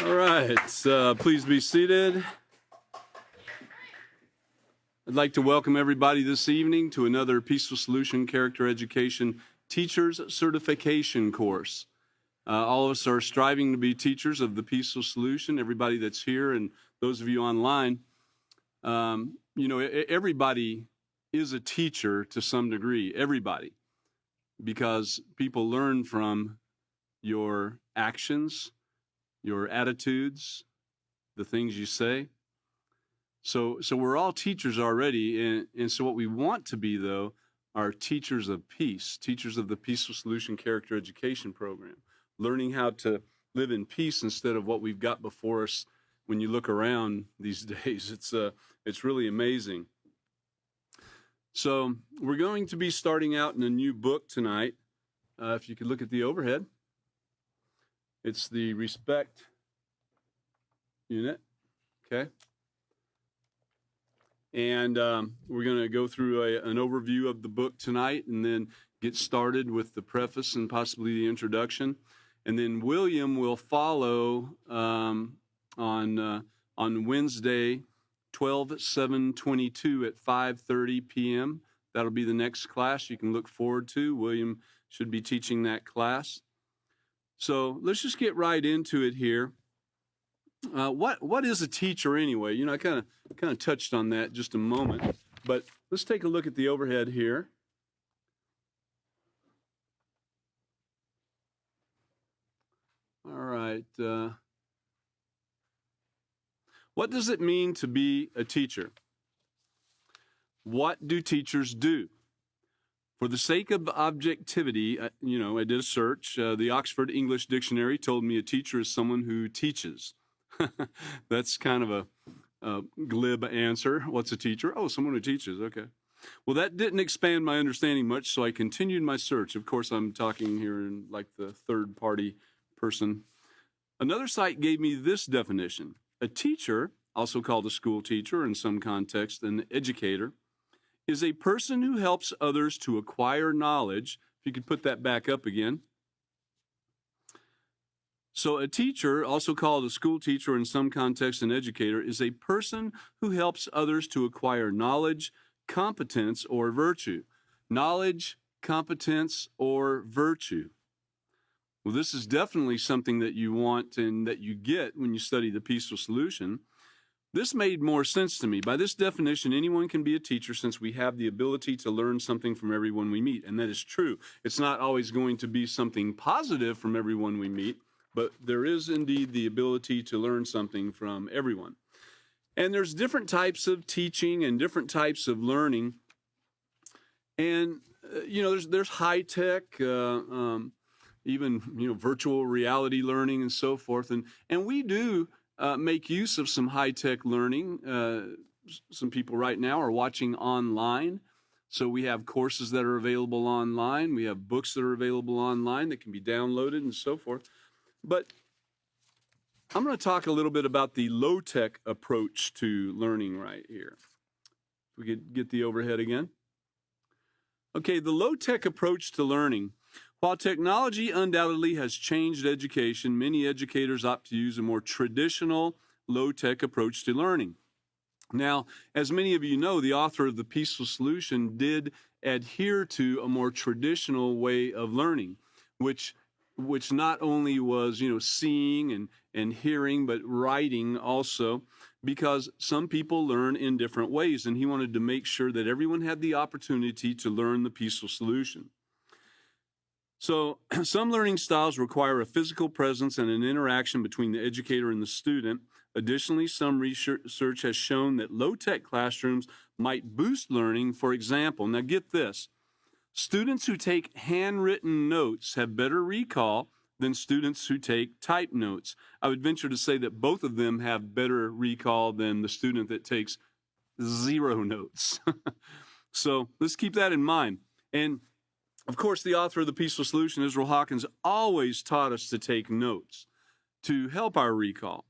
All right, please be seated. I'd like to welcome everybody this evening to another Peaceful Solution Character Education Teachers Certification course. All of us are striving to be teachers of the Peaceful Solution, everybody that's here and those of you online. Everybody is a teacher to some degree, everybody, because people learn from your actions, your attitudes, the things you say. So we're all teachers already, and so what we want to be, though, are teachers of peace, teachers of the Peaceful Solution Character Education Program, learning how to live in peace instead of what we've got before us. When you look around these days, it's really amazing. So we're going to be starting out in a new book tonight. If you could look at the overhead. It's the Respect unit, okay? And we're going to go through an overview of the book tonight and then get started with the preface and possibly the introduction. And then William will follow on Wednesday, 12/7/22 at 5:30 p.m. That'll be the next class you can look forward to. William should be teaching that class. So let's just get right into it here. What is a teacher anyway? You know, I kind of touched on that just a moment, but let's take a look at the overhead here. All right. What does it mean to be a teacher? What do teachers do? For the sake of objectivity, I did a search. The Oxford English Dictionary told me a teacher is someone who teaches. That's kind of a glib answer. What's a teacher? Oh, someone who teaches. Okay. Well, that didn't expand my understanding much, so I continued my search. Of course, I'm talking here in like the third-party person. Another site gave me this definition. A teacher, also called a school teacher in some context, an educator, is a person who helps others to acquire knowledge. If you could put that back up again. So a teacher, also called a school teacher in some context an educator, is a person who helps others to acquire knowledge, competence, or virtue. Knowledge, competence, or virtue. Well, this is definitely something that you want and that you get when you study the Peaceful Solution. This made more sense to me. By this definition, anyone can be a teacher since we have the ability to learn something from everyone we meet. And that is true. It's not always going to be something positive from everyone we meet, but there is indeed the ability to learn something from everyone. And there's different types of teaching and different types of learning. And, there's high tech, even, virtual reality learning and so forth. And we do make use of some high-tech learning. Some people right now are watching online. So we have courses that are available online. We have books that are available online that can be downloaded and so forth. But I'm going to talk a little bit about the low-tech approach to learning right here. If we could get the overhead again. Okay, the low-tech approach to learning. While technology undoubtedly has changed education, many educators opt to use a more traditional, low-tech approach to learning. Now, as many of you know, the author of The Peaceful Solution did adhere to a more traditional way of learning, which not only was, seeing and hearing, but writing also, because some people learn in different ways, and he wanted to make sure that everyone had the opportunity to learn the Peaceful Solution. So some learning styles require a physical presence and an interaction between the educator and the student. Additionally, some research has shown that low-tech classrooms might boost learning. For example, now get this, students who take handwritten notes have better recall than students who take typed notes. I would venture to say that both of them have better recall than the student that takes 0 notes. So let's keep that in mind. And of course, the author of The Peaceful Solution, Israel Hawkins, always taught us to take notes to help our recall.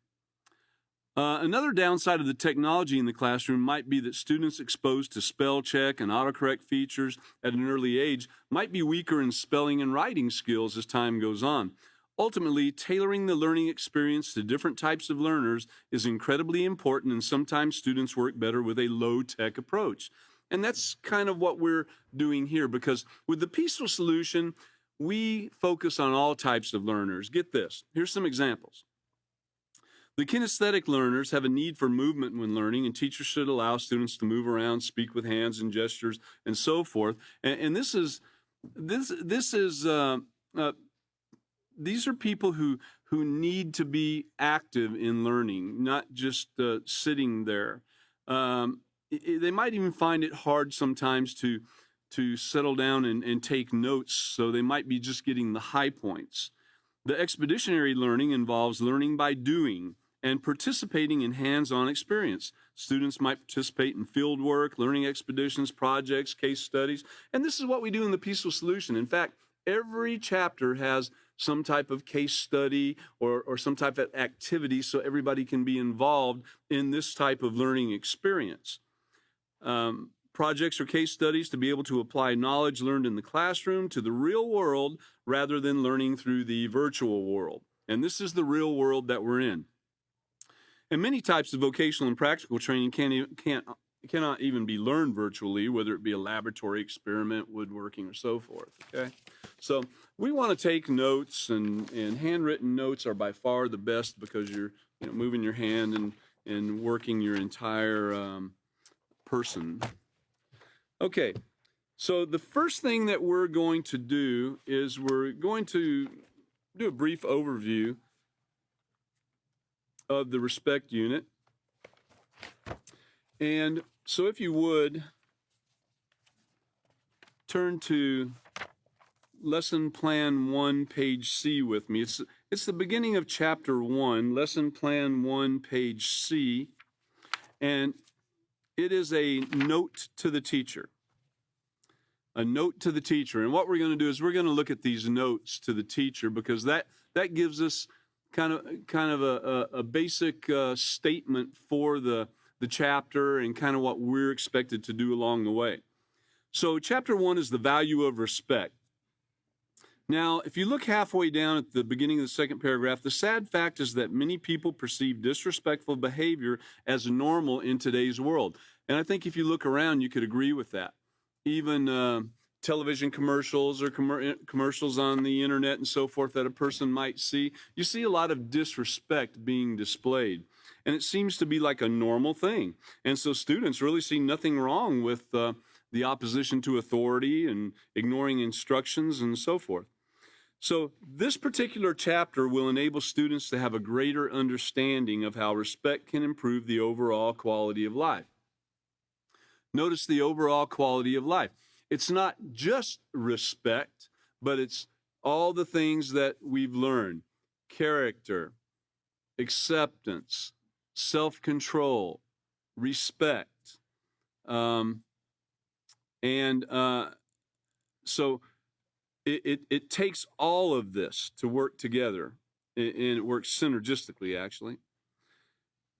Another downside of the technology in the classroom might be that students exposed to spell check and autocorrect features at an early age might be weaker in spelling and writing skills as time goes on. Ultimately, tailoring the learning experience to different types of learners is incredibly important, and sometimes students work better with a low-tech approach. And that's kind of what we're doing here, because with the peaceful solution, we focus on all types of learners. Get this. Here's some examples. The kinesthetic learners have a need for movement when learning, and teachers should allow students to move around, speak with hands and gestures, and so forth. And these are people who need to be active in learning, not just sitting there. They might even find it hard sometimes to settle down and take notes, so they might be just getting the high points. The expeditionary learning involves learning by doing and participating in hands-on experience. Students might participate in field work, learning expeditions, projects, case studies, and this is what we do in the Peaceful Solution. In fact, every chapter has some type of case study or some type of activity so everybody can be involved in this type of learning experience. Projects or case studies to be able to apply knowledge learned in the classroom to the real world rather than learning through the virtual world. And this is the real world that we're in. And many types of vocational and practical training cannot even be learned virtually, whether it be a laboratory experiment, woodworking, or so forth, okay? So we want to take notes, and handwritten notes are by far the best because you're moving your hand and working your entire person. Okay, so the first thing that we're going to do is we're going to do a brief overview of the respect unit. And so if you would, turn to Lesson Plan 1, page C with me. It's the beginning of Chapter 1, Lesson Plan 1, page C, and it is a note to the teacher. A note to the teacher. And what we're going to do is we're going to look at these notes to the teacher, because that gives us kind of a basic statement for the chapter and kind of what we're expected to do along the way. So chapter 1 is the value of respect. Now, if you look halfway down at the beginning of the second paragraph, the sad fact is that many people perceive disrespectful behavior as normal in today's world. And I think if you look around, you could agree with that. Even television commercials or commercials on the internet and so forth that a person might see, you see a lot of disrespect being displayed. And it seems to be like a normal thing. And so students really see nothing wrong with the opposition to authority and ignoring instructions and so forth. So this particular chapter will enable students to have a greater understanding of how respect can improve the overall quality of life. Notice the overall quality of life. It's not just respect, but it's all the things that we've learned: character, acceptance, self-control, respect. So it takes all of this to work together, and it works synergistically, actually.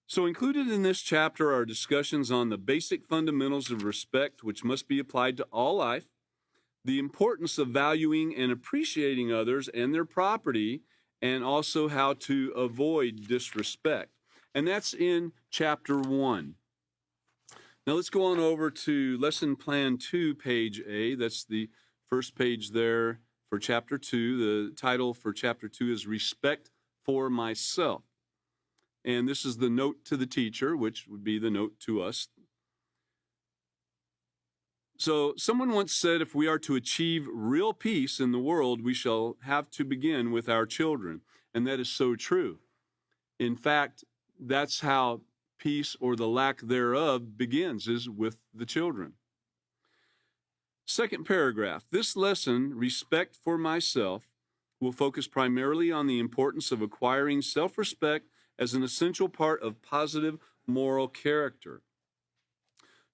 So included in this chapter are discussions on the basic fundamentals of respect, which must be applied to all life, the importance of valuing and appreciating others and their property, and also how to avoid disrespect. And that's in chapter 1. Now let's go on over to Lesson Plan 2, page A. That's the first page there for chapter 2. The title for chapter 2 is Respect for Myself. And this is the note to the teacher, which would be the note to us. So someone once said, if we are to achieve real peace in the world, we shall have to begin with our children. And that is so true. In fact, that's how peace, or the lack thereof, begins, is with the children. Second paragraph. This lesson, Respect for Myself, will focus primarily on the importance of acquiring self-respect as an essential part of positive moral character.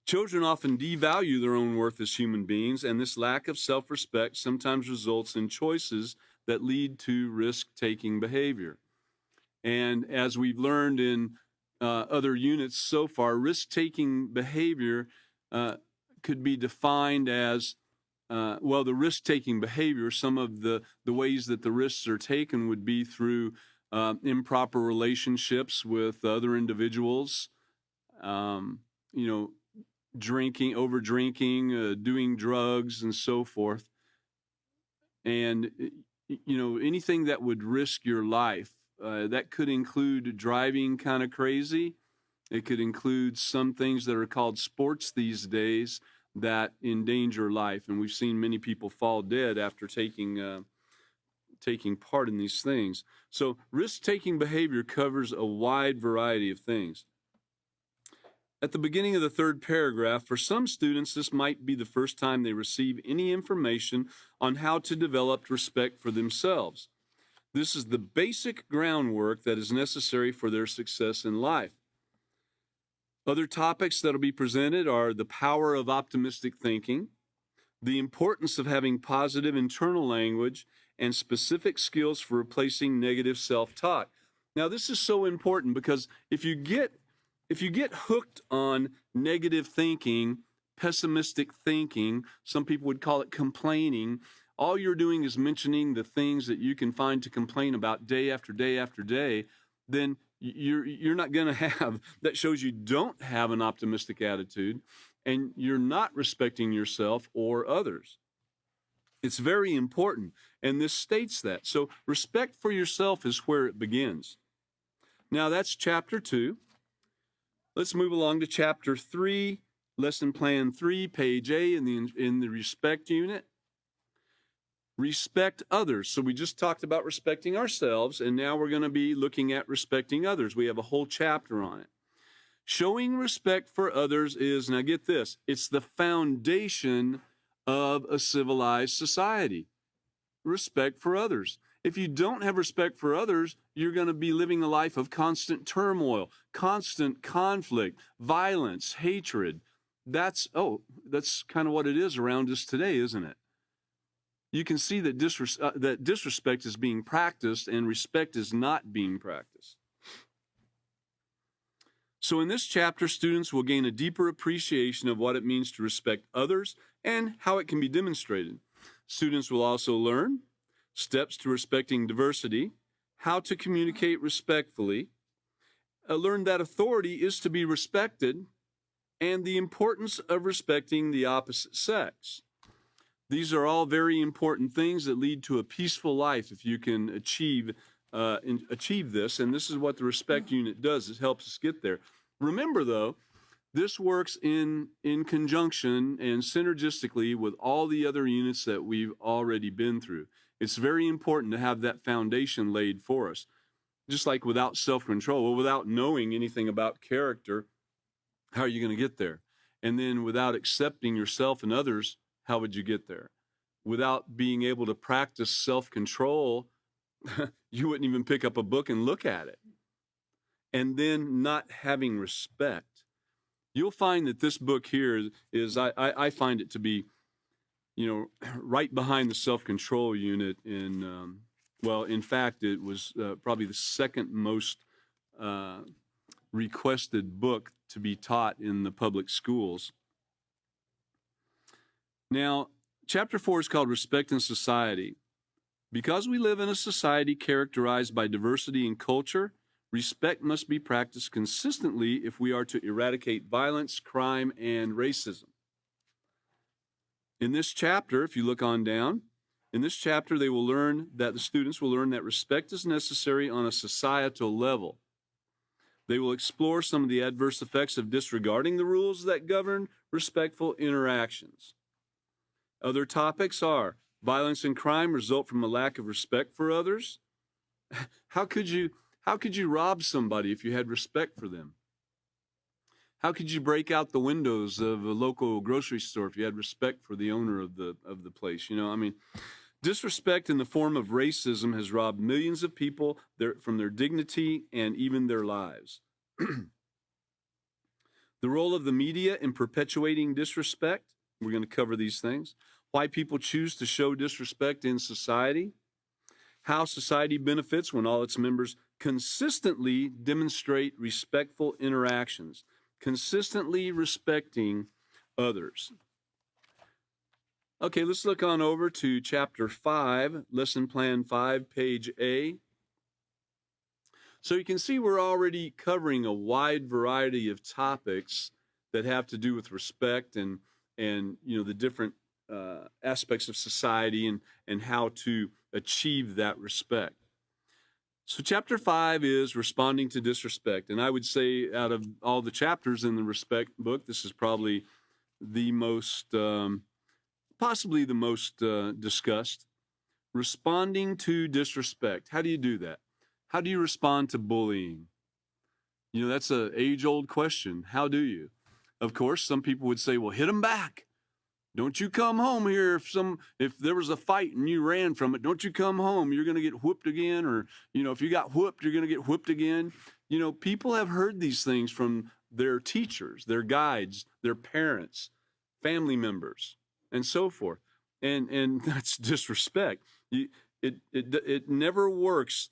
Children often devalue their own worth as human beings, and this lack of self-respect sometimes results in choices that lead to risk-taking behavior. And as we've learned in other units so far, risk-taking behavior could be defined as the risk-taking behavior, some of the ways that the risks are taken would be through improper relationships with other individuals, drinking, over drinking, doing drugs, and so forth. And, anything that would risk your life, that could include driving kind of crazy. It could include some things that are called sports these days that endanger life. And we've seen many people fall dead after taking part in these things. So risk-taking behavior covers a wide variety of things. At the beginning of the third paragraph, for some students, this might be the first time they receive any information on how to develop respect for themselves. This is the basic groundwork that is necessary for their success in life. Other topics that will be presented are the power of optimistic thinking, the importance of having positive internal language, and specific skills for replacing negative self-talk. Now, this is so important because if you get hooked on negative thinking, pessimistic thinking, some people would call it complaining, all you're doing is mentioning the things that you can find to complain about day after day after day, then you're not going to have, that shows you don't have an optimistic attitude and you're not respecting yourself or others. It's very important, and this states that. So respect for yourself is where it begins. Now that's chapter 2. Let's move along to chapter 3, lesson plan 3, page A in the respect unit. Respect others. So we just talked about respecting ourselves, and now we're going to be looking at respecting others. We have a whole chapter on it. Showing respect for others is, now get this, it's the foundation of a civilized society. Respect for others. If you don't have respect for others, you're going to be living a life of constant turmoil, constant conflict, violence, hatred. That's kind of what it is around us today, isn't it? You can see that disrespect is being practiced and respect is not being practiced. So in this chapter, students will gain a deeper appreciation of what it means to respect others and how it can be demonstrated. Students will also learn steps to respecting diversity, how to communicate respectfully, learn that authority is to be respected, and the importance of respecting the opposite sex. These are all very important things that lead to a peaceful life if you can achieve this, and this is what the respect unit does. It helps us get there. Remember, though, this works in conjunction and synergistically with all the other units that we've already been through. It's very important to have that foundation laid for us. Just like without self-control, without knowing anything about character, how are you going to get there? And then without accepting yourself and others, how would you get there? Without being able to practice self-control, you wouldn't even pick up a book and look at it. And then not having respect. You'll find that this book here is, I find it to be, right behind the self-control unit in fact, it was probably the second most requested book to be taught in the public schools. Now, chapter 4 is called Respect in Society. Because we live in a society characterized by diversity in culture, respect must be practiced consistently if we are to eradicate violence, crime, and racism. In this chapter, if you look on down, in this chapter they will learn that the students will learn that respect is necessary on a societal level. They will explore some of the adverse effects of disregarding the rules that govern respectful interactions. Other topics are violence and crime result from a lack of respect for others. How could you rob somebody if you had respect for them? How could you break out the windows of a local grocery store if you had respect for the owner of the place? Disrespect in the form of racism has robbed millions of people from their dignity and even their lives. The role of the media in perpetuating disrespect, we're going to cover these things. Why people choose to show disrespect in society. How society benefits when all its members consistently demonstrate respectful interactions, consistently respecting others. Okay, let's look on over to chapter 5, lesson plan 5, page A. So you can see we're already covering a wide variety of topics that have to do with respect and the different aspects of society and how to achieve that respect. So chapter 5 is responding to disrespect, and I would say out of all the chapters in the respect book, this is probably the most possibly the most discussed. Responding to disrespect. How do you do that? How do you respond to bullying? That's an age-old question. How do you? Of course, some people would say, well, hit them back. Don't you come home here if there was a fight and you ran from it, don't you come home. You're going to get whooped again. Or, if you got whooped, you're going to get whooped again. People have heard these things from their teachers, their guides, their parents, family members, and so forth. And that's disrespect. It never works,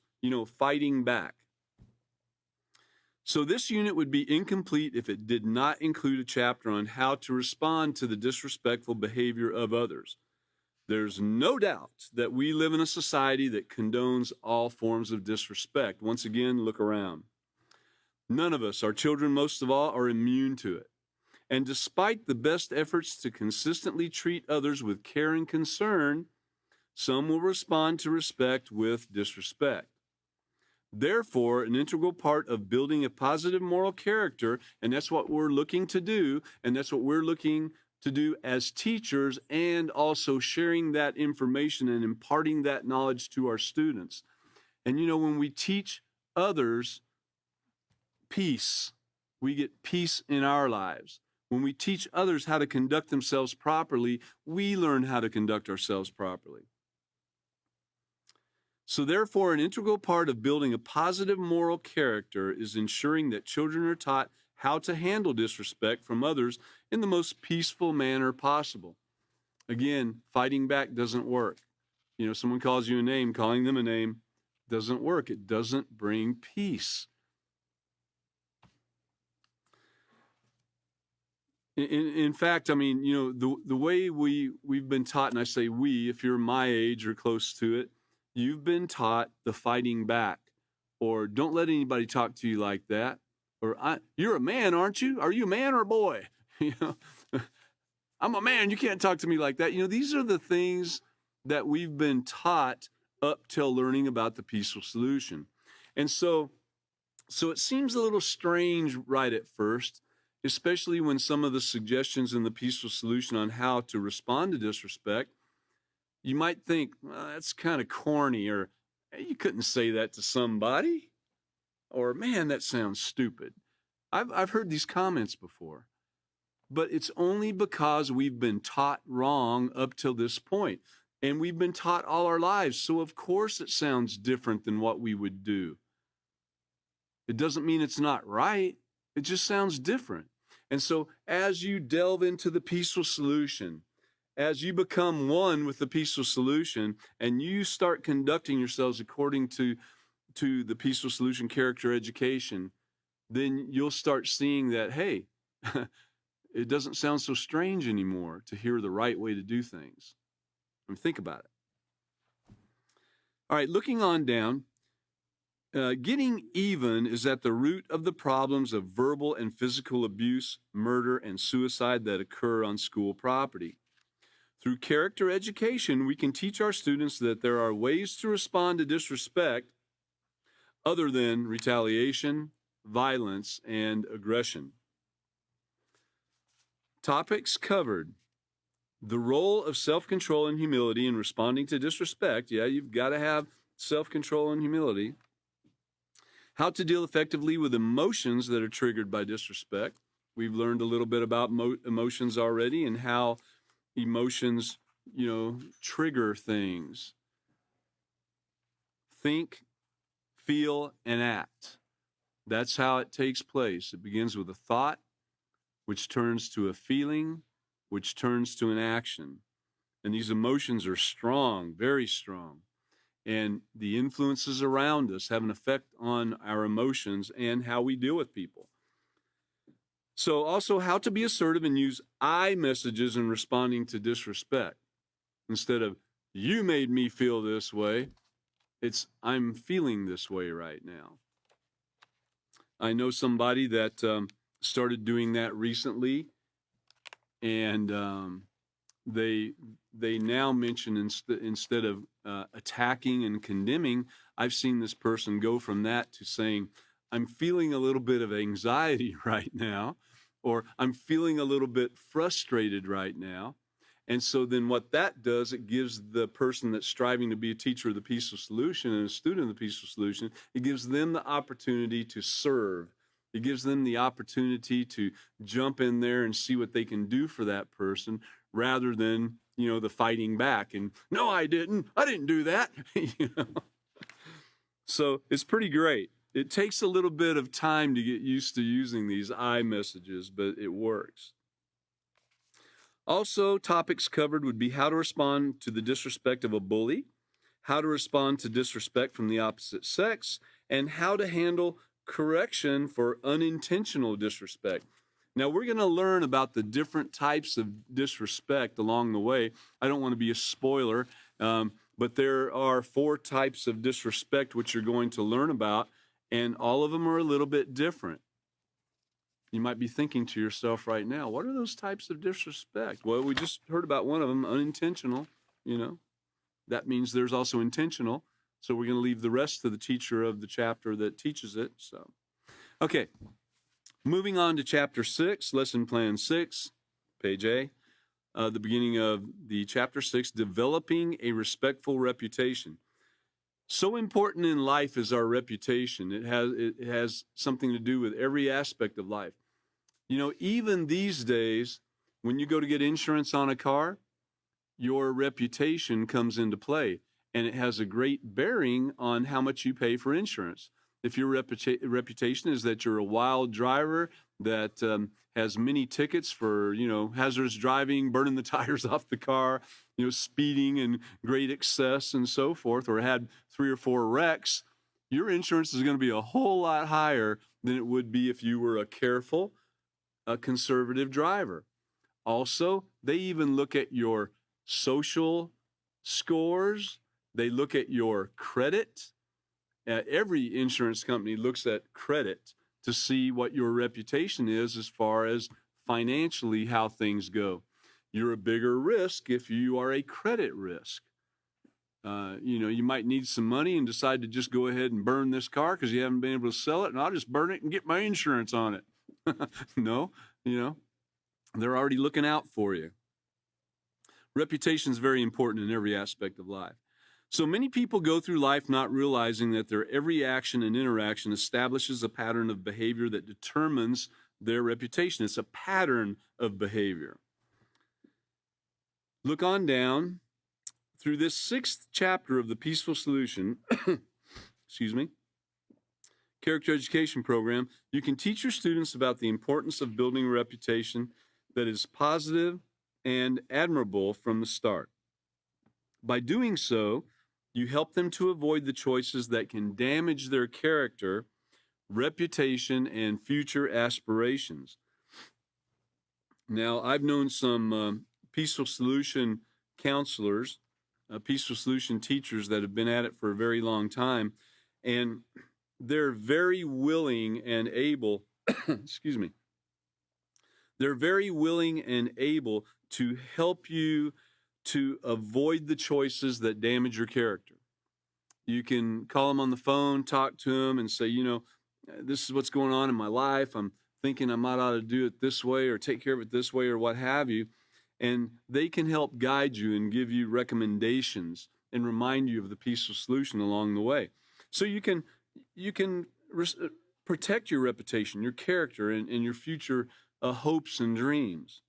fighting back. So this unit would be incomplete if it did not include a chapter on how to respond to the disrespectful behavior of others. There's no doubt that we live in a society that condones all forms of disrespect. Once again, look around. None of us, our children most of all, are immune to it. And despite the best efforts to consistently treat others with care and concern, some will respond to respect with disrespect. Therefore, an integral part of building a positive moral character, and that's what we're looking to do, and that's what we're looking to do as teachers, and also sharing that information and imparting that knowledge to our students. And when we teach others peace, we get peace in our lives. When we teach others how to conduct themselves properly, we learn how to conduct ourselves properly. So therefore, an integral part of building a positive moral character is ensuring that children are taught how to handle disrespect from others in the most peaceful manner possible. Again, fighting back doesn't work. Someone calls you a name, calling them a name doesn't work. It doesn't bring peace. In fact, the way we've been taught, and I say we, if you're my age or close to it, you've been taught the fighting back, or don't let anybody talk to you like that, or you're a man, aren't you? Are you a man or a boy? I'm a man, you can't talk to me like that. These are the things that we've been taught up till learning about the peaceful solution. And so it seems a little strange right at first, especially when some of the suggestions in the peaceful solution on how to respond to disrespect, you might think, well, that's kind of corny, or hey, you couldn't say that to somebody, or man, that sounds stupid. I've heard these comments before, but it's only because we've been taught wrong up till this point, and we've been taught all our lives. So of course it sounds different than what we would do. It doesn't mean it's not right. It just sounds different. And so as you delve into the peaceful solution, as you become one with the peaceful solution, and you start conducting yourselves according to the peaceful solution character education, then you'll start seeing that, hey, it doesn't sound so strange anymore to hear the right way to do things. Think about it. All right, looking on down, getting even is at the root of the problems of verbal and physical abuse, murder, and suicide that occur on school property. Through character education, we can teach our students that there are ways to respond to disrespect other than retaliation, violence, and aggression. Topics covered. The role of self-control and humility in responding to disrespect. Yeah, you've got to have self-control and humility. How to deal effectively with emotions that are triggered by disrespect. We've learned a little bit about emotions already, and how emotions, trigger things. Think, feel, and act. That's how it takes place. It begins with a thought, which turns to a feeling, which turns to an action. And these emotions are strong, very strong. And the influences around us have an effect on our emotions and how we deal with people. So also how to be assertive and use I messages in responding to disrespect. Instead of, you made me feel this way, it's, I'm feeling this way right now. I know somebody that started doing that recently, and they now mention instead of attacking and condemning, I've seen this person go from that to saying, I'm feeling a little bit of anxiety right now, or I'm feeling a little bit frustrated right now. And so then what that does, it gives the person that's striving to be a teacher of the peaceful solution and a student of the peaceful solution, it gives them the opportunity to serve. It gives them the opportunity to jump in there and see what they can do for that person, rather than, the fighting back and, no, I didn't do that. So it's pretty great. It takes a little bit of time to get used to using these I messages, but it works. Also, topics covered would be how to respond to the disrespect of a bully, how to respond to disrespect from the opposite sex, and how to handle correction for unintentional disrespect. Now, we're going to learn about the different types of disrespect along the way. I don't want to be a spoiler, but there are 4 types of disrespect which you're going to learn about, and all of them are a little bit different. You might be thinking to yourself right now, what are those types of disrespect? Well, we just heard about one of them, unintentional, That means there's also intentional. So we're going to leave the rest to the teacher of the chapter that teaches it. So, okay. Moving on to chapter 6, lesson plan 6, page A, the beginning of the chapter 6, developing a respectful reputation. So important in life is our reputation. It has something to do with every aspect of life. Even these days, when you go to get insurance on a car, your reputation comes into play, and it has a great bearing on how much you pay for insurance. If your reputation is that you're a wild driver that has many tickets for, hazardous driving, burning the tires off the car, speeding and great excess and so forth, or had 3 or 4 wrecks, your insurance is going to be a whole lot higher than it would be if you were a careful, a conservative driver. Also, they even look at your social scores. They look at your credit. Every insurance company looks at credit to see what your reputation is as far as financially how things go. You're a bigger risk if you are a credit risk. You might need some money and decide to just go ahead and burn this car because you haven't been able to sell it, and I'll just burn it and get my insurance on it. No, they're already looking out for you. Reputation is very important in every aspect of life. So many people go through life not realizing that their every action and interaction establishes a pattern of behavior that determines their reputation. It's a pattern of behavior. Look on down through this 6th chapter of the Peaceful Solution, character education program. You can teach your students about the importance of building a reputation that is positive and admirable from the start. By doing so, you help them to avoid the choices that can damage their character, reputation, and future aspirations. Now, I've known some Peaceful Solution counselors, Peaceful Solution teachers that have been at it for a very long time, and they're very willing and able, they're very willing and able to help you to avoid the choices that damage your character. You can call them on the phone, talk to them, and say, this is what's going on in my life. I'm thinking I might ought to do it this way or take care of it this way or what have you. And they can help guide you and give you recommendations and remind you of the peaceful solution along the way. So you can protect your reputation, your character, and your future hopes and dreams.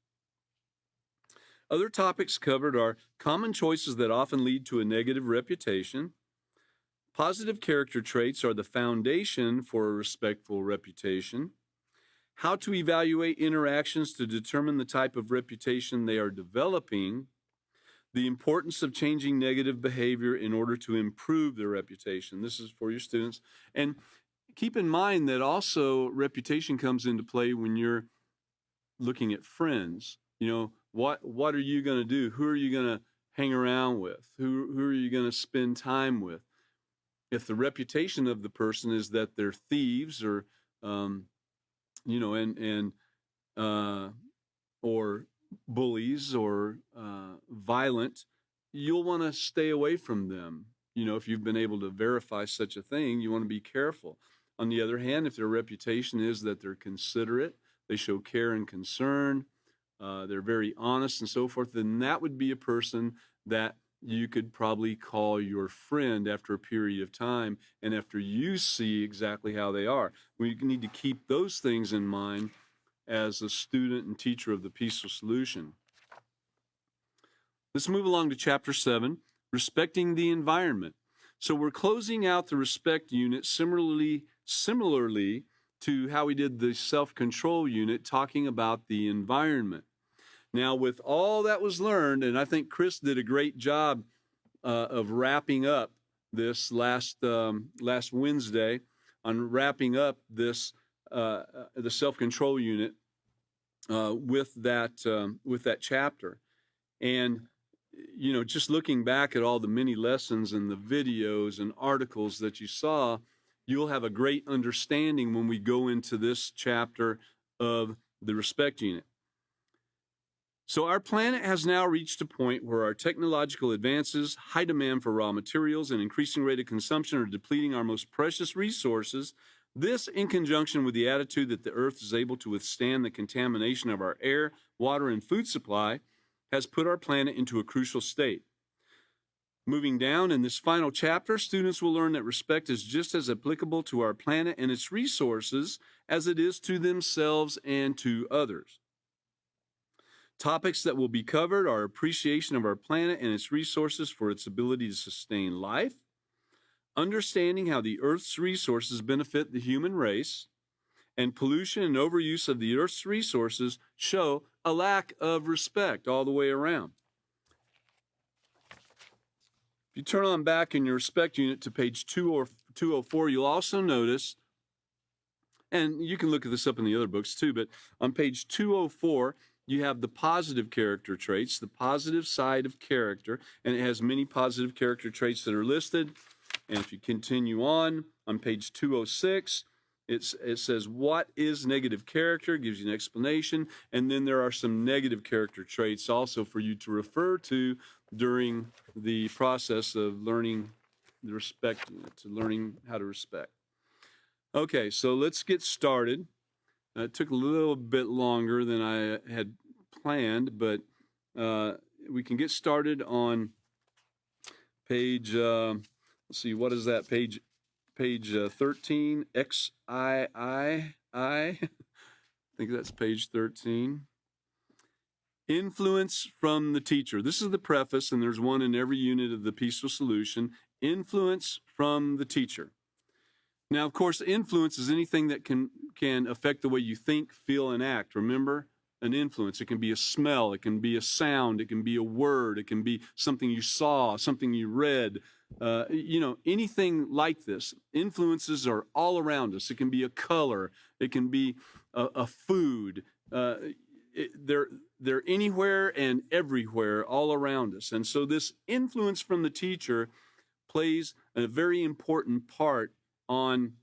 Other topics covered are common choices that often lead to a negative reputation. Positive character traits are the foundation for a respectful reputation. How to evaluate interactions to determine the type of reputation they are developing. The importance of changing negative behavior in order to improve their reputation. This is for your students. And keep in mind that also reputation comes into play when you're looking at friends. What are you going to do? Who are you going to hang around with? Who are you going to spend time with? If the reputation of the person is that they're thieves or, or bullies or violent, you'll want to stay away from them. If you've been able to verify such a thing, you want to be careful. On the other hand, if their reputation is that they're considerate, they show care and concern, they're very honest and so forth, then that would be a person that you could probably call your friend after a period of time and after you see exactly how they are. We need to keep those things in mind as a student and teacher of the Peaceful Solution. Let's move along to Chapter 7, Respecting the Environment. So we're closing out the respect unit similarly to how we did the self-control unit, talking about the environment. Now, with all that was learned, and I think Chris did a great job of wrapping up this last Wednesday on wrapping up this the self-control unit with that chapter. And just looking back at all the many lessons and the videos and articles that you saw, you'll have a great understanding when we go into this chapter of the respect unit. So our planet has now reached a point where our technological advances, high demand for raw materials, and increasing rate of consumption are depleting our most precious resources. This, in conjunction with the attitude that the Earth is able to withstand the contamination of our air, water, and food supply, has put our planet into a crucial state. Moving down in this final chapter, students will learn that respect is just as applicable to our planet and its resources as it is to themselves and to others. Topics that will be covered are appreciation of our planet and its resources for its ability to sustain life, understanding how the Earth's resources benefit the human race, and pollution and overuse of the Earth's resources show a lack of respect all the way around. If you turn on back in your respect unit to page 204, you'll also notice, and you can look at this up in the other books too, but on page 204, you have the positive character traits, the positive side of character, and it has many positive character traits that are listed. And if you continue on page 206, it says, what is negative character? It gives you an explanation. And then there are some negative character traits also for you to refer to during the process of learning the respect unit, to learning how to respect. Okay, so let's get started. It took a little bit longer than I had planned, but we can get started on page, let's see, what is that, page 13, XII, I think that's page 13. Influence from the teacher. This is the preface, and there's one in every unit of the Peaceful Solution. Influence from the teacher. Now, of course, influence is anything that can affect the way you think, feel, and act. Remember, an influence. It can be a smell. It can be a sound. It can be a word. It can be something you saw, something you read. Anything like this. Influences are all around us. It can be a color. It can be a food. They're anywhere and everywhere all around us. And so this influence from the teacher plays a very important part on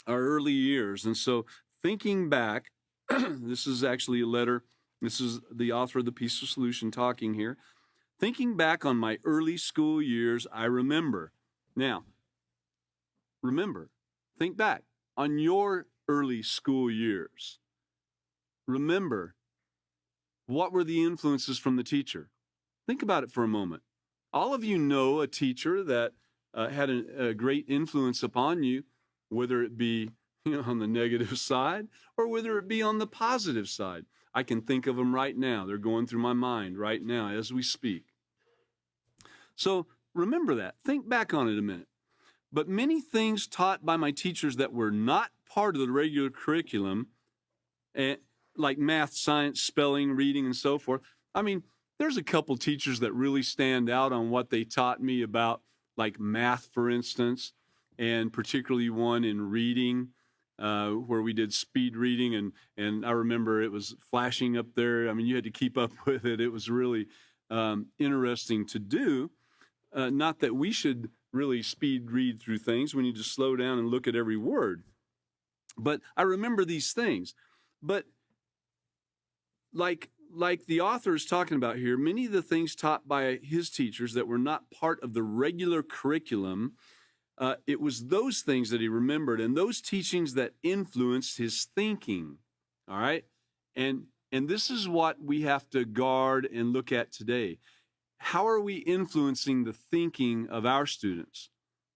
our early years. And so thinking back, this is actually a letter. This is the author of the Peaceful Solution talking here. Thinking back on my early school years, I remember. Now, remember, think back on your early school years. Remember, what were the influences from the teacher? Think about it for a moment. All of you know a teacher that had a great influence upon you, whether it be on the negative side or whether it be on the positive side. I can think of them right now. They're going through my mind right now as we speak. So remember that. Think back on it a minute. But many things taught by my teachers that were not part of the regular curriculum, like math, science, spelling, reading, and so forth. I mean, there's a couple teachers that really stand out on what they taught me about, like math, for instance, and particularly one in reading, where we did speed reading, and I remember it was flashing up there. I mean, you had to keep up with it. It was really interesting to do. Not that we should really speed read through things. We need to slow down and look at every word. But I remember these things. But like the author is talking about here, many of the things taught by his teachers that were not part of the regular curriculum, it was those things that he remembered and those teachings that influenced his thinking. All right? And this is what we have to guard and look at today. How are we influencing the thinking of our students?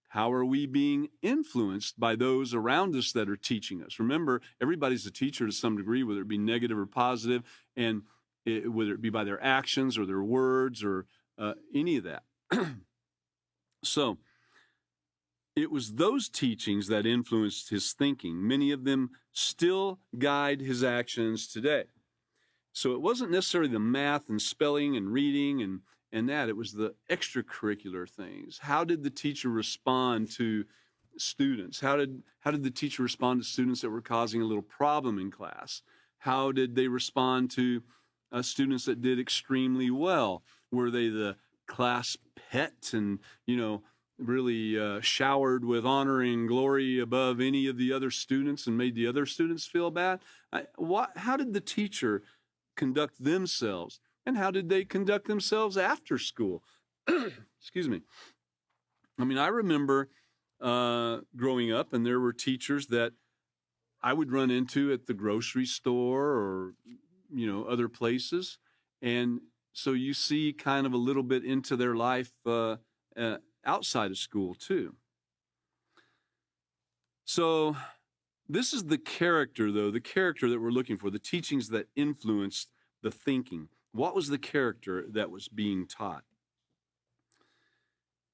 How are we being influenced by those around us that are teaching us? Remember, everybody's a teacher to some degree, whether it be negative or positive, and whether it be by their actions or their words or any of that. So it was those teachings that influenced his thinking. Many of them still guide his actions today. So it wasn't necessarily the math and spelling and reading and that. It was the extracurricular things. How did the teacher respond to students? How did the teacher respond to students that were causing a little problem in class? How did they respond to students that did extremely well? Were they the class pet and, really showered with honor and glory above any of the other students and made the other students feel bad? How did the teacher conduct themselves? And how did they conduct themselves after school? Excuse me. I remember growing up, and there were teachers that I would run into at the grocery store or, other places. And so you see kind of a little bit into their life outside of school too. So this is the character, though, the character that we're looking for, the teachings that influenced the thinking. What was the character that was being taught?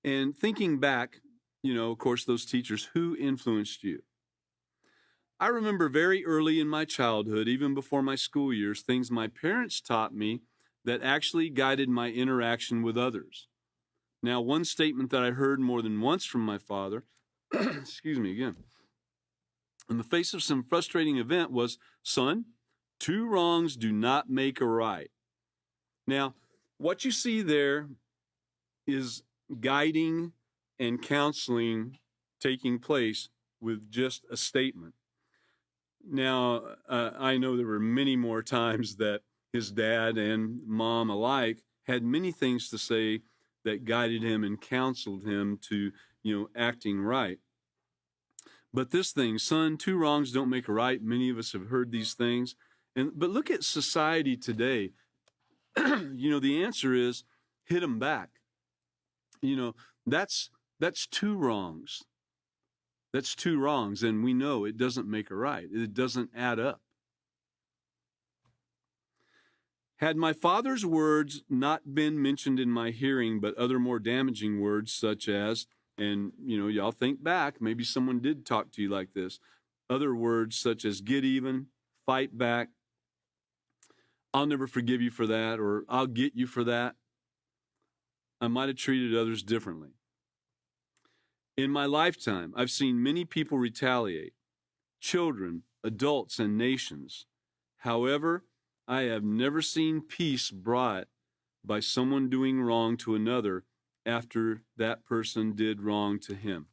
And thinking back, of course, those teachers, who influenced you? I remember very early in my childhood, even before my school years, things my parents taught me that actually guided my interaction with others. Now, one statement that I heard more than once from my father, excuse me again, in the face of some frustrating event was, "Son, 2 wrongs do not make a right." Now, what you see there is guiding and counseling taking place with just a statement. Now, I know there were many more times that his dad and mom alike had many things to say that guided him and counseled him to, acting right. But this thing, "Son, 2 wrongs don't make a right," many of us have heard these things. But look at society today. The answer is hit them back. That's 2 wrongs. That's 2 wrongs, and we know it doesn't make a right. It doesn't add up. Had my father's words not been mentioned in my hearing, but other more damaging words such as, and y'all think back, maybe someone did talk to you like this, other words such as "get even," "fight back," "I'll never forgive you for that," or "I'll get you for that," I might have treated others differently. In my lifetime, I've seen many people retaliate, children, adults, and nations. However, I have never seen peace brought by someone doing wrong to another after that person did wrong to him.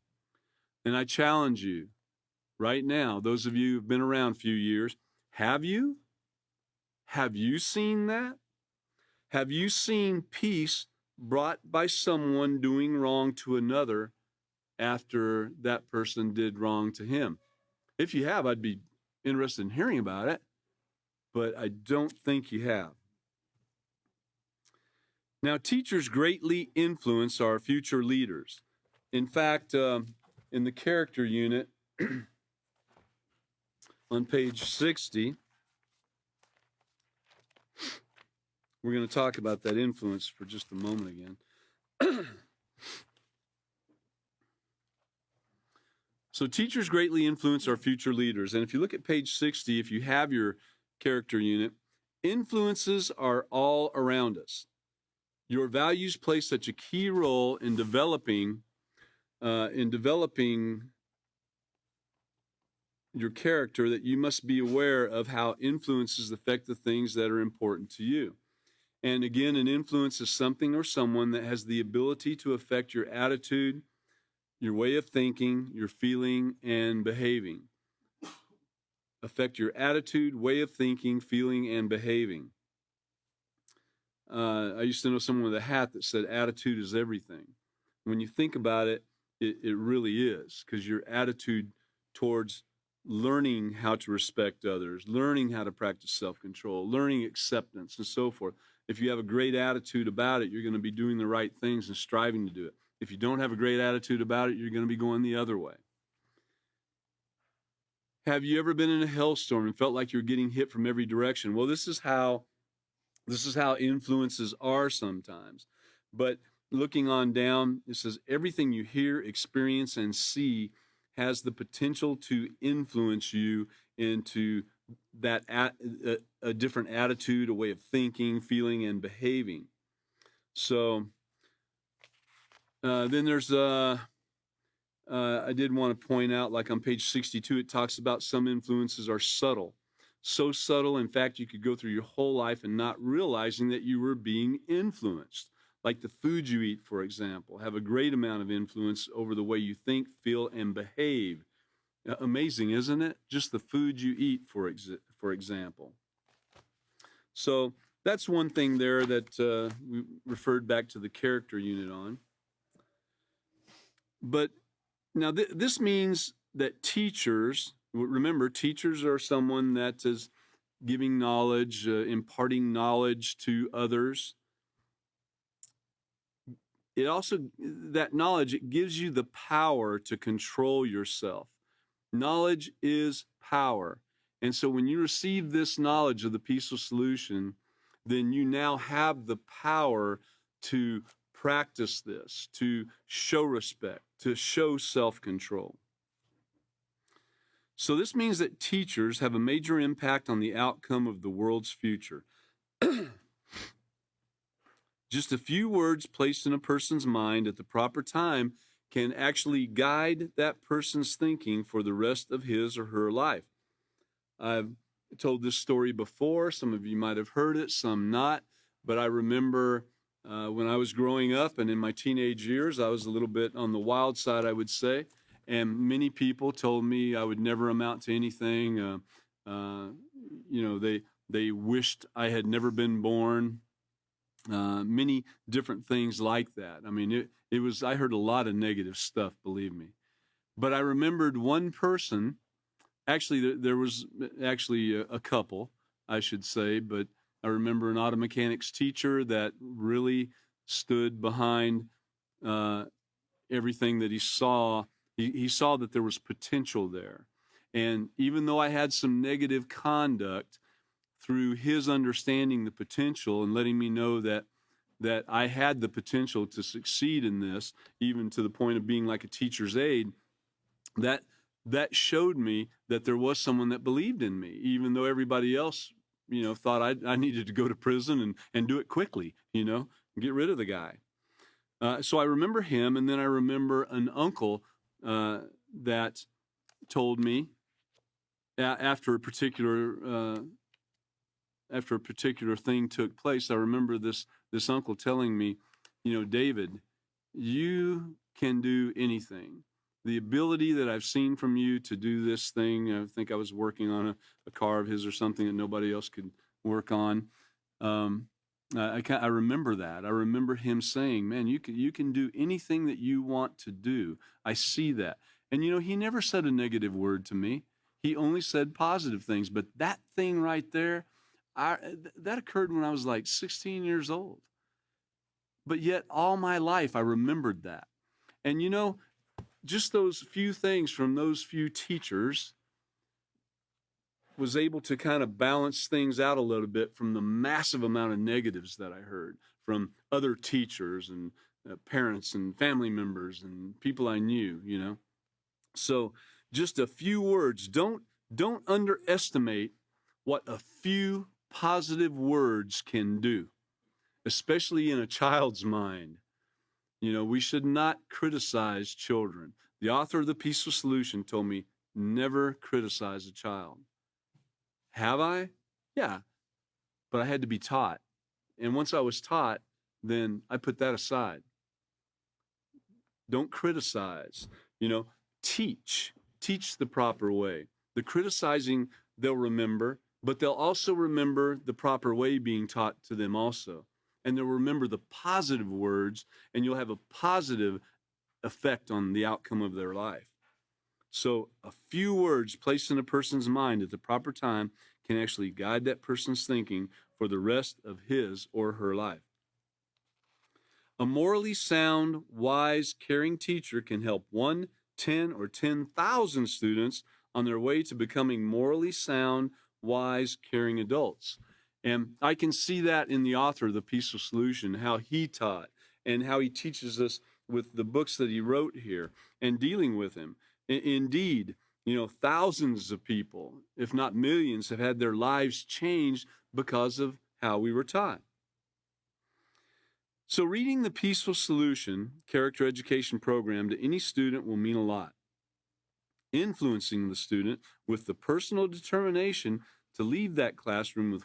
And I challenge you right now, those of you who've been around a few years, have you? Have you seen that? Have you seen peace brought by someone doing wrong to another after that person did wrong to him? If you have, I'd be interested in hearing about it, but I don't think you have. Now, teachers greatly influence our future leaders. In fact, in the character unit on page 60, we're going to talk about that influence for just a moment again. So teachers greatly influence our future leaders. And if you look at page 60, if you have your character unit, influences are all around us. Your values play such a key role in developing your character that you must be aware of how influences affect the things that are important to you. And again, an influence is something or someone that has the ability to affect your attitude, your way of thinking, your feeling, and behaving. Affect your attitude, way of thinking, feeling, and behaving. I used to know someone with a hat that said attitude is everything. When you think about it, it really is, because your attitude towards learning how to respect others, learning how to practice self-control, learning acceptance, and so forth. If you have a great attitude about it, you're going to be doing the right things and striving to do it. If you don't have a great attitude about it, you're going to be going the other way. Have you ever been in a hailstorm and felt like you're getting hit from every direction? Well, this is how influences are sometimes. But looking on down, it says everything you hear, experience, and see has the potential to influence you into that a different attitude, a way of thinking, feeling, and behaving. So then there's I did want to point out, like on page 62, it talks about some influences are subtle. So subtle, in fact, you could go through your whole life and not realizing that you were being influenced. Like the food you eat, for example, have a great amount of influence over the way you think, feel, and behave. Amazing, isn't it? Just the food you eat, for example. So that's one thing there that we referred back to the character unit on. But now this means that teachers, remember, teachers are someone that is giving knowledge, imparting knowledge to others. It also, that knowledge, it gives you the power to control yourself. Knowledge is power. And so when you receive this knowledge of the peaceful solution, then you now have the power to practice this, to show respect, to show self-control. So this means that teachers have a major impact on the outcome of the world's future. Just a few words placed in a person's mind at the proper time can actually guide that person's thinking for the rest of his or her life. I've told this story before. Some of you might have heard it, some not. But I remember when I was growing up and in my teenage years, I was a little bit on the wild side, I would say. And many people told me I would never amount to anything. They wished I had never been born. Many different things like that. I mean, I heard a lot of negative stuff, believe me. But I remembered one person, actually, there was actually a couple, I should say, but I remember an auto mechanics teacher that really stood behind everything that he saw. He saw that there was potential there. And even though I had some negative conduct, through his understanding the potential and letting me know that I had the potential to succeed in this, even to the point of being like a teacher's aide, that showed me that there was someone that believed in me, even though everybody else, thought I needed to go to prison and do it quickly, get rid of the guy. So I remember him, and then I remember an uncle that told me after a particular thing took place. I remember this uncle telling me, David, you can do anything. The ability that I've seen from you to do this thing, I think I was working on a car of his or something that nobody else could work on. I remember that. I remember him saying, man, you can do anything that you want to do. I see that. And, he never said a negative word to me. He only said positive things. But that thing right there, that occurred when I was like 16 years old. But yet all my life I remembered that. And just those few things from those few teachers was able to kind of balance things out a little bit from the massive amount of negatives that I heard from other teachers and parents and family members and people I knew, So just a few words. Don't underestimate what a few positive words can do, especially in a child's mind. We should not criticize children. The author of The Peaceful Solution told me, never criticize a child. Have I? Yeah. But I had to be taught. And once I was taught, then I put that aside. Don't criticize, teach the proper way. The criticizing, they'll remember, but they'll also remember the proper way being taught to them also. And they'll remember the positive words, and you'll have a positive effect on the outcome of their life. So a few words placed in a person's mind at the proper time can actually guide that person's thinking for the rest of his or her life. A morally sound, wise, caring teacher can help 1, 10, or 10,000 students on their way to becoming morally sound, wise, caring adults. And I can see that in the author of The Peaceful Solution, how he taught and how he teaches us with the books that he wrote here and dealing with him. Indeed, thousands of people, if not millions, have had their lives changed because of how we were taught. So reading the Peaceful Solution character education program to any student will mean a lot. Influencing the student with the personal determination to leave that classroom with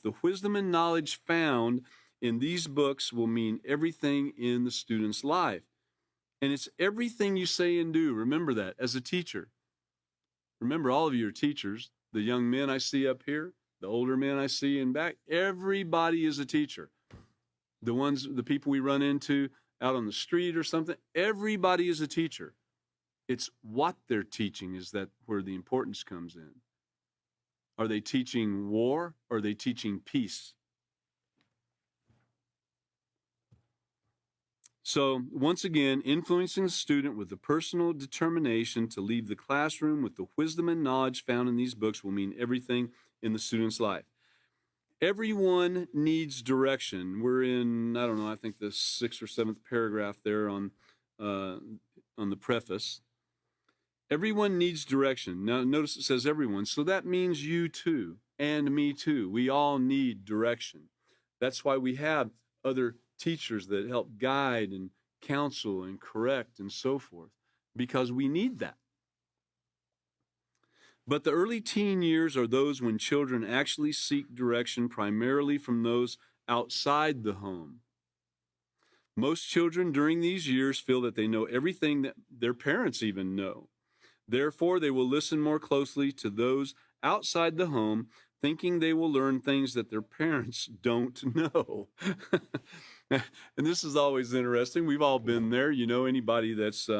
the wisdom and knowledge found in these books will mean everything in the student's life. And it's everything you say and do. Remember that as a teacher. Remember, all of you are teachers. The young men I see up here, the older men I see in back, everybody is a teacher. The people we run into out on the street or something, everybody is a teacher. It's what they're teaching is that where the importance comes in. Are they teaching war or are they teaching peace? So once again, influencing the student with the personal determination to leave the classroom with the wisdom and knowledge found in these books will mean everything in the student's life. Everyone needs direction. We're in, I think the 6th or 7th paragraph there on the preface. Everyone needs direction. Now, notice it says everyone, so that means you too, and me too. We all need direction. That's why we have other teachers that help guide and counsel and correct and so forth, because we need that. But the early teen years are those when children actually seek direction primarily from those outside the home. Most children during these years feel that they know everything that their parents even know. Therefore, they will listen more closely to those outside the home, thinking they will learn things that their parents don't know. And this is always interesting. We've all been there. Anybody that's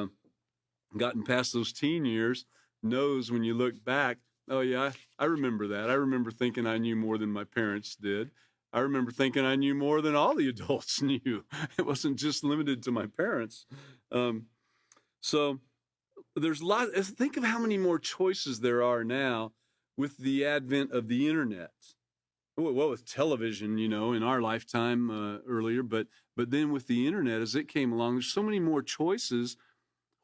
gotten past those teen years knows when you look back, oh yeah, I remember that. I remember thinking I knew more than my parents did. I remember thinking I knew more than all the adults knew. It wasn't just limited to my parents. So there's think of how many more choices there are now with the advent of the internet. Well, with television, in our lifetime earlier, but then with the internet as it came along, there's so many more choices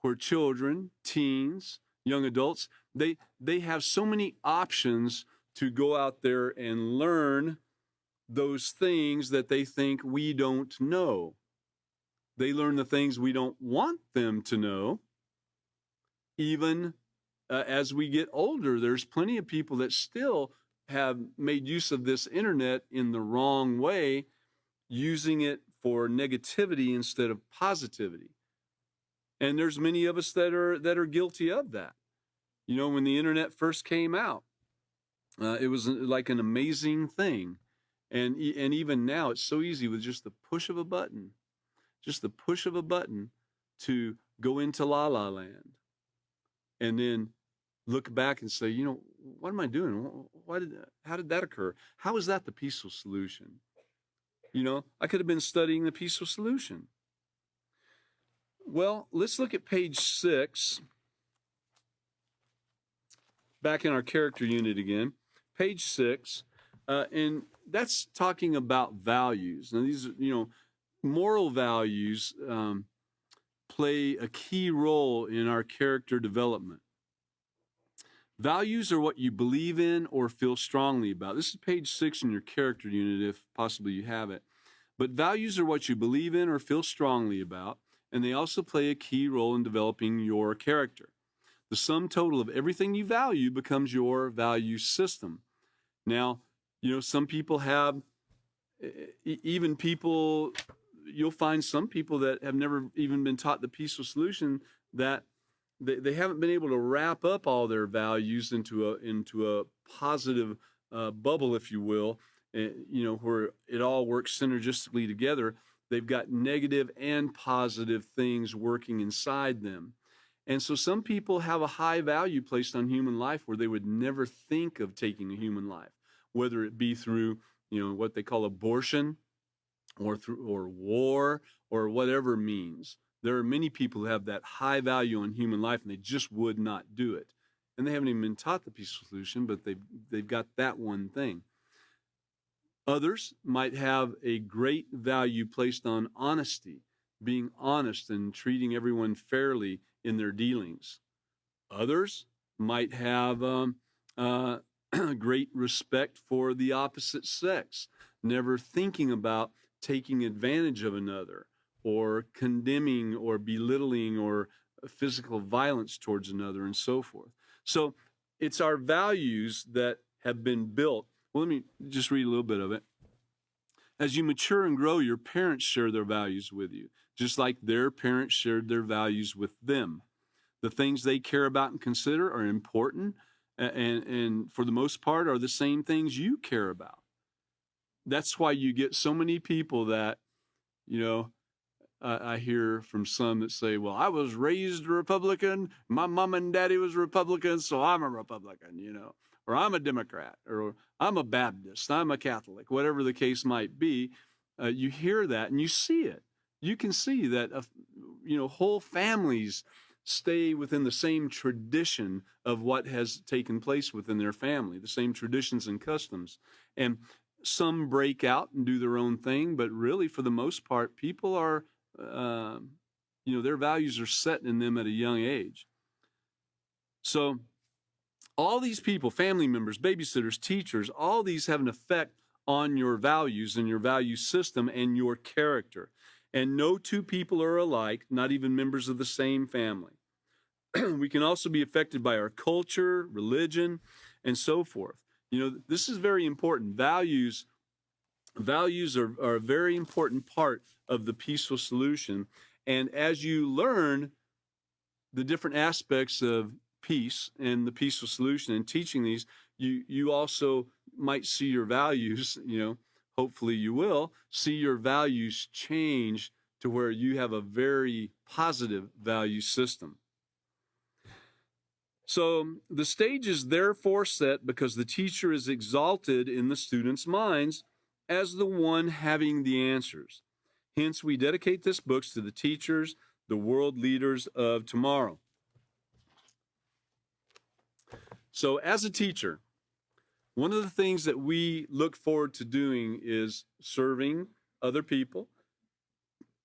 where children, teens, young adults, they have so many options to go out there and learn those things that they think we don't know. They learn the things we don't want them to know. Even as we get older, there's plenty of people that still have made use of this internet in the wrong way, using it for negativity instead of positivity. And there's many of us that are guilty of that. When the internet first came out, it was like an amazing thing. And even now, it's so easy with just the push of a button to go into La La Land and then look back and say, what am I doing? How did that occur? How is that the peaceful solution? I could have been studying the peaceful solution. Well, let's look at page 6. Back in our character unit again, page 6, and that's talking about values. Now, these, moral values play a key role in our character development. Values are what you believe in or feel strongly about. This is page 6 in your character unit, if possibly you have it. But values are what you believe in or feel strongly about, and they also play a key role in developing your character. The sum total of everything you value becomes your value system. Now, some people have even people, you'll find some people that have never even been taught the peaceful solution, that they haven't been able to wrap up all their values into a positive bubble, if you will, where it all works synergistically together. They've got negative and positive things working inside them. And so some people have a high value placed on human life where they would never think of taking a human life, whether it be through, what they call abortion, or war, or whatever means. There are many people who have that high value on human life, and they just would not do it. And they haven't even been taught the peaceful solution, but they've got that one thing. Others might have a great value placed on honesty, being honest and treating everyone fairly in their dealings. Others might have great respect for the opposite sex, never thinking about taking advantage of another, or condemning or belittling or physical violence towards another, and so forth. So it's our values that have been built. Well, let me just read a little bit of it. As you mature and grow, your parents share their values with you, just like their parents shared their values with them. The things they care about and consider are important, and for the most part are the same things you care about. That's why you get so many people that, I hear from some that say, well, I was raised a Republican, my mom and daddy was Republicans, so I'm a Republican, or I'm a Democrat, or I'm a Baptist, I'm a Catholic, whatever the case might be. You hear that and you see it. You can see that, whole families stay within the same tradition of what has taken place within their family, the same traditions and customs. And some break out and do their own thing, but really, for the most part, people are, their values are set in them at a young age. So all these people, family members, babysitters, teachers, all these have an effect on your values and your value system and your character. And no two people are alike, not even members of the same family. We can also be affected by our culture, religion, and so forth. This is very important. Values are a very important part of the peaceful solution. And as you learn the different aspects of peace and the peaceful solution and teaching these, you also might see your values, hopefully you will see your values change to where you have a very positive value system. So the stage is therefore set because the teacher is exalted in the students' minds as the one having the answers. Hence, we dedicate this book to the teachers, the world leaders of tomorrow. So as a teacher, one of the things that we look forward to doing is serving other people,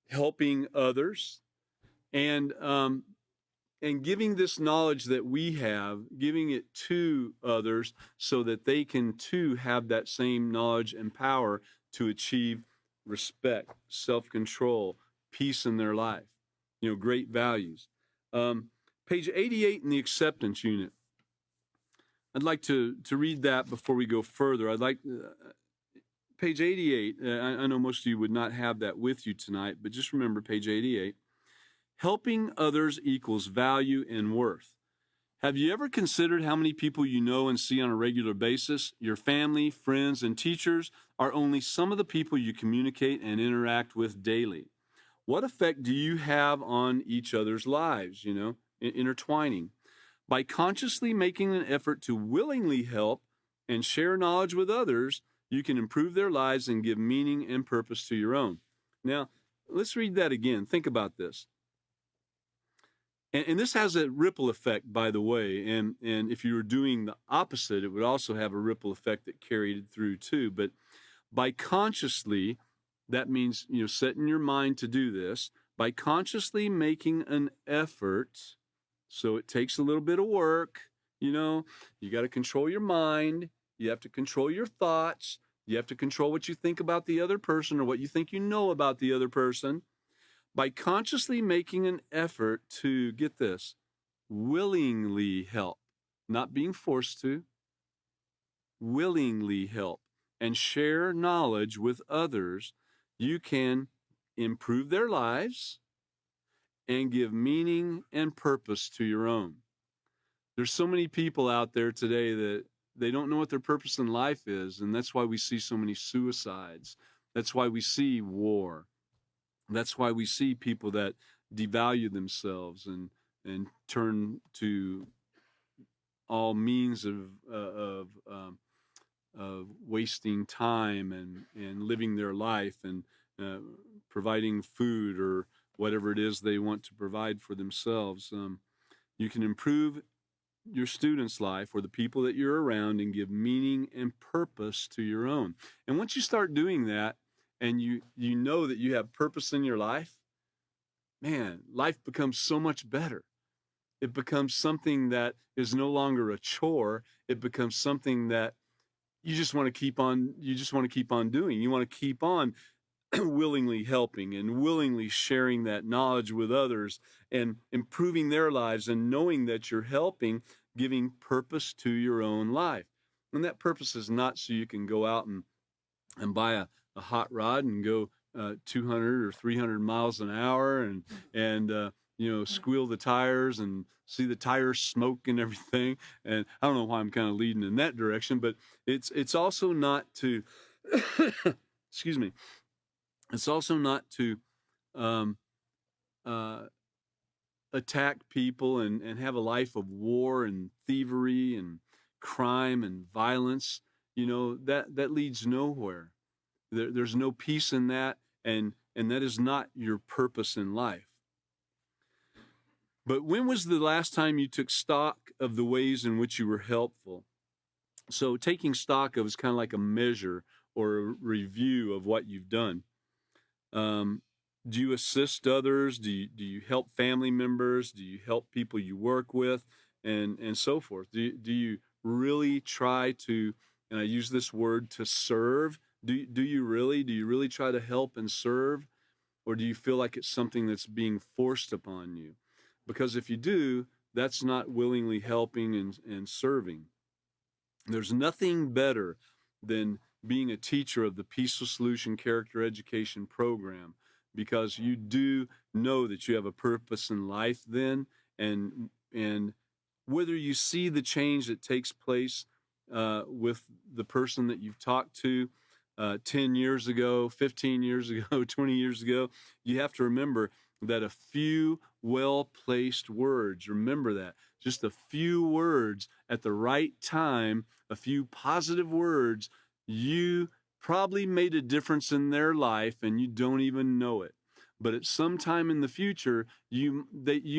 helping others, and giving this knowledge that we have, giving it to others so that they can too have that same knowledge and power to achieve respect, self-control, peace in their life, great values. Page 88 in the acceptance unit. I'd like to read that before we go further. I'd like page 88. I know most of you would not have that with you tonight, but just remember page 88. Helping others equals value and worth. Have you ever considered how many people you know and see on a regular basis? Your family, friends, and teachers are only some of the people you communicate and interact with daily. What effect do you have on each other's lives, intertwining? By consciously making an effort to willingly help and share knowledge with others, you can improve their lives and give meaning and purpose to your own. Now, let's read that again. Think about this. And this has a ripple effect, by the way, and if you were doing the opposite, it would also have a ripple effect that carried through too. But by consciously, that means, setting your mind to do this, by consciously making an effort, so it takes a little bit of work, you got to control your mind, you have to control your thoughts, you have to control what you think about the other person or what you think you know about the other person. By consciously making an effort to, get this, willingly help, not being forced to, willingly help. and share knowledge with others, you can improve their lives and give meaning and purpose to your own. There's so many people out there today that they don't know what their purpose in life is, and that's why we see so many suicides. That's why we see war. That's why we see people that devalue themselves and turn to all means of wasting time and living their life and providing food or whatever it is they want to provide for themselves. You can improve your student's life or the people that you're around and give meaning and purpose to your own. And once you start doing that and you know that you have purpose in your life, man, life becomes so much better. It becomes something that is no longer a chore. It becomes something that you just want to keep on doing. You want to keep on willingly helping and willingly sharing that knowledge with others and improving their lives and knowing that you're helping, giving purpose to your own life. And that purpose is not so you can go out and buy a hot rod and go 200 or 300 miles an hour and squeal the tires and see the tires smoke and everything. And I don't know why I'm kind of leading in that direction, but it's also not to excuse me. It's also not to attack people and have a life of war and thievery and crime and violence. That leads nowhere. There's no peace in that, and that is not your purpose in life. But when was the last time you took stock of the ways in which you were helpful? So taking stock of is kind of like a measure or a review of what you've done. Do you assist others? Do you help family members? Do you help people you work with, and so forth? Do you really try to, and I use this word, to serve? Do you really try to help and serve, or do you feel like it's something that's being forced upon you? Because if you do, that's not willingly helping and serving. There's nothing better than being a teacher of the Peaceful Solution Character Education Program, because you do know that you have a purpose in life then, and whether you see the change that takes place with the person that you've talked to 10 years ago, 15 years ago, 20 years ago, you have to remember that a few well-placed words, remember that, just a few words at the right time, a few positive words, you probably made a difference in their life and you don't even know it. But at some time in the future, you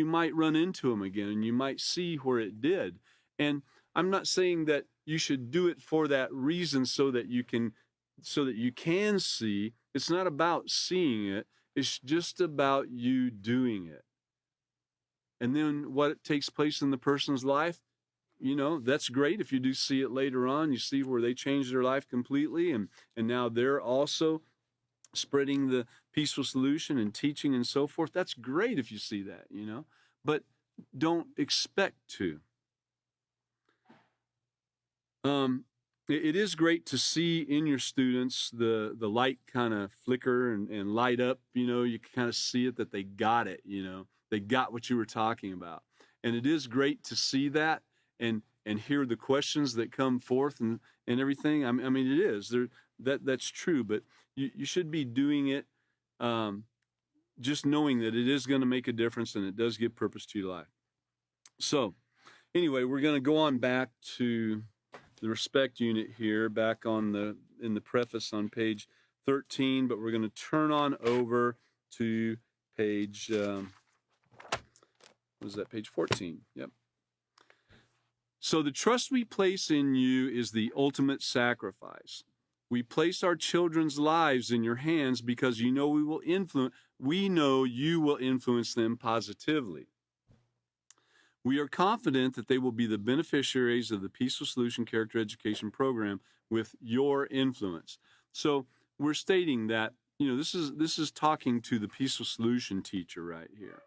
might run into them again and you might see where it did. And I'm not saying that you should do it for that reason so that you can see. It's not about seeing it. It's just about you doing it. And then what takes place in the person's life, that's great. If you do see it later on, you see where they changed their life completely. And now they're also spreading the peaceful solution and teaching and so forth. That's great if you see that, but don't expect to. It is great to see in your students the light kind of flicker and light up. You can kind of see it, that they got it. They got what you were talking about, and it is great to see that and hear the questions that come forth and everything. I mean, it is that's true, but you should be doing it just knowing that it is going to make a difference and it does give purpose to your life. So anyway, we're going to go on back to the respect unit here, back in the preface on page 13, but we're going to turn on over to page, page 14? Yep. So the trust we place in you is the ultimate sacrifice. We place our children's lives in your hands because we know you will influence them positively. We are confident that they will be the beneficiaries of the Peaceful Solution Character Education Program with your influence. So we're stating that, this is talking to the Peaceful Solution teacher right here.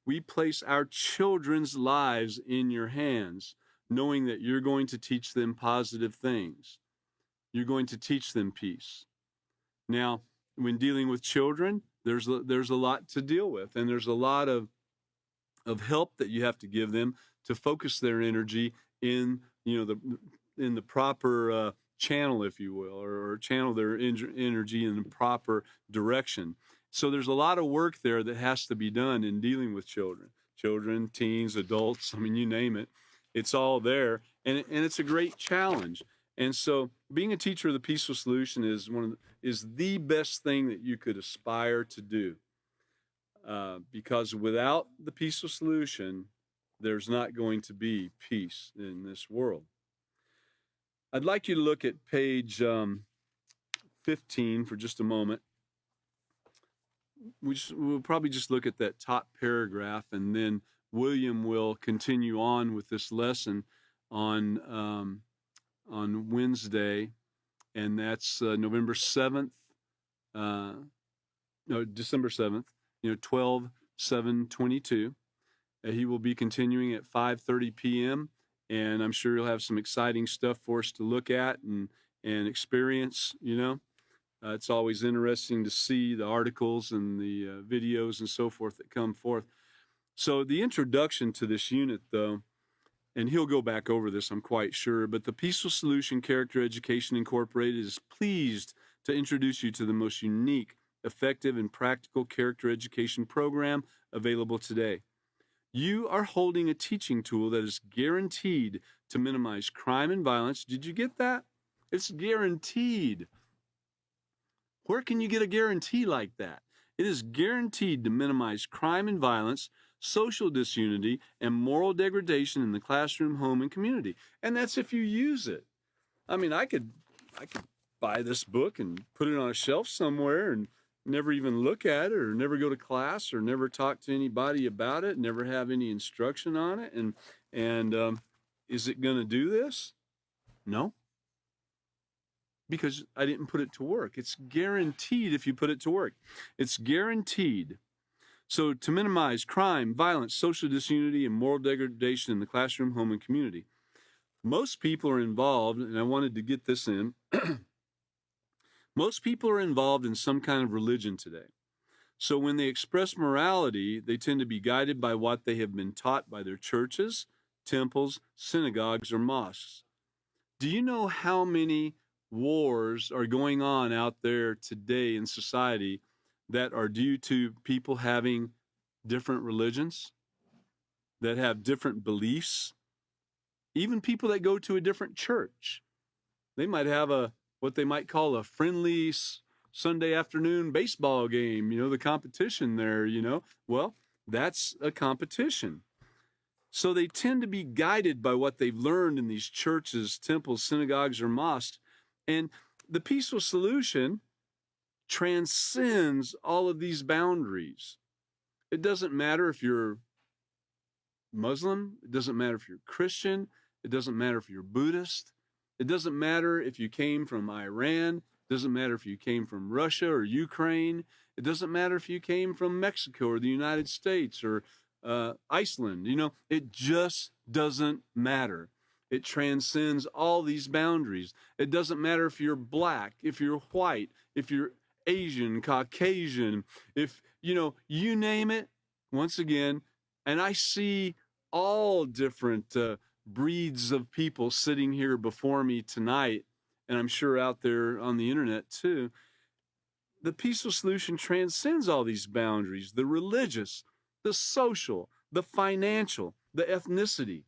We place our children's lives in your hands, knowing that you're going to teach them positive things. you're going to teach them peace. Now, when dealing with children, there's a lot to deal with, and there's a lot of help that you have to give them to focus their energy in the proper channel, if you will, or channel their energy in the proper direction. So there's a lot of work there that has to be done in dealing with children, teens, adults. I mean, you name it, it's all there, and it's a great challenge. And so being a teacher of the peaceful solution is the best thing that you could aspire to do. Because without the peaceful solution, there's not going to be peace in this world. I'd like you to look at page 15 for just a moment. We'll probably just look at that top paragraph, and then William will continue on with this lesson on Wednesday, and that's December 7th, 12/7/22. He will be continuing at 5:30 p.m., and I'm sure he'll have some exciting stuff for us to look at and experience. It's always interesting to see the articles and the videos and so forth that come forth. So the introduction to this unit, though, and he'll go back over this, I'm quite sure, but the Peaceful Solution Character Education Incorporated is pleased to introduce you to the most unique, effective, and practical character education program available today. You are holding a teaching tool that is guaranteed to minimize crime and violence. Did you get that? It's guaranteed. Where can you get a guarantee like that? It is guaranteed to minimize crime and violence, social disunity, and moral degradation in the classroom, home, and community. And that's if you use it. I mean, I could buy this book and put it on a shelf somewhere and never even look at it, or never go to class, or never talk to anybody about it, never have any instruction on it. And is it going to do this? No. Because I didn't put it to work. It's guaranteed if you put it to work. It's guaranteed. So to minimize crime, violence, social disunity, and moral degradation in the classroom, home, and community. Most people are involved, and I wanted to get this in. Most people are involved in some kind of religion today. So when they express morality, they tend to be guided by what they have been taught by their churches, temples, synagogues, or mosques. Do you know how many wars are going on out there today in society that are due to people having different religions, that have different beliefs? Even people that go to a different church. They might have what they might call a friendly Sunday afternoon baseball game, the competition there, Well, that's a competition. So they tend to be guided by what they've learned in these churches, temples, synagogues, or mosques. And the peaceful solution transcends all of these boundaries. It doesn't matter if you're Muslim. It doesn't matter if you're Christian. It doesn't matter if you're Buddhist. It doesn't matter if you came from Iran. It doesn't matter if you came from Russia or Ukraine. It doesn't matter if you came from Mexico or the United States or Iceland. It just doesn't matter. It transcends all these boundaries. It doesn't matter if you're black, if you're white, if you're Asian, Caucasian, if, you name it, once again. And I see all different breeds of people sitting here before me tonight, and I'm sure out there on the internet too. The peaceful solution transcends all these boundaries: the religious, the social, the financial, the ethnicity.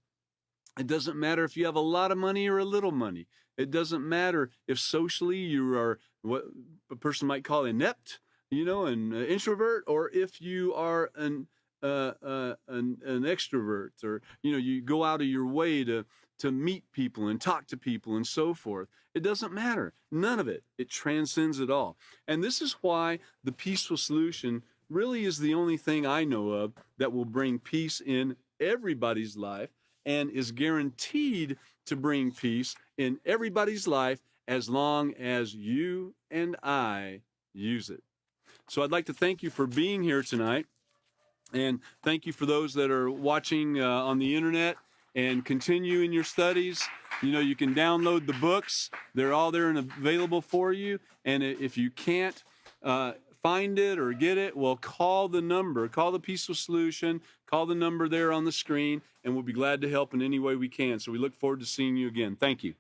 It doesn't matter if you have a lot of money or a little money. It doesn't matter if socially you are what a person might call inept, an introvert, or if you are an extrovert, or you go out of your way to meet people and talk to people and so forth. It doesn't matter. None of it. It transcends it all. And this is why the peaceful solution really is the only thing I know of that will bring peace in everybody's life, and is guaranteed to bring peace in everybody's life as long as you and I use it. So I'd like to thank you for being here tonight. And thank you for those that are watching on the internet, and continue in your studies. You know, you can download the books. They're all there and available for you. And if you can't find it or get it, well, call the number. Call the Peaceful Solution. Call the number there on the screen, and we'll be glad to help in any way we can. So we look forward to seeing you again. Thank you.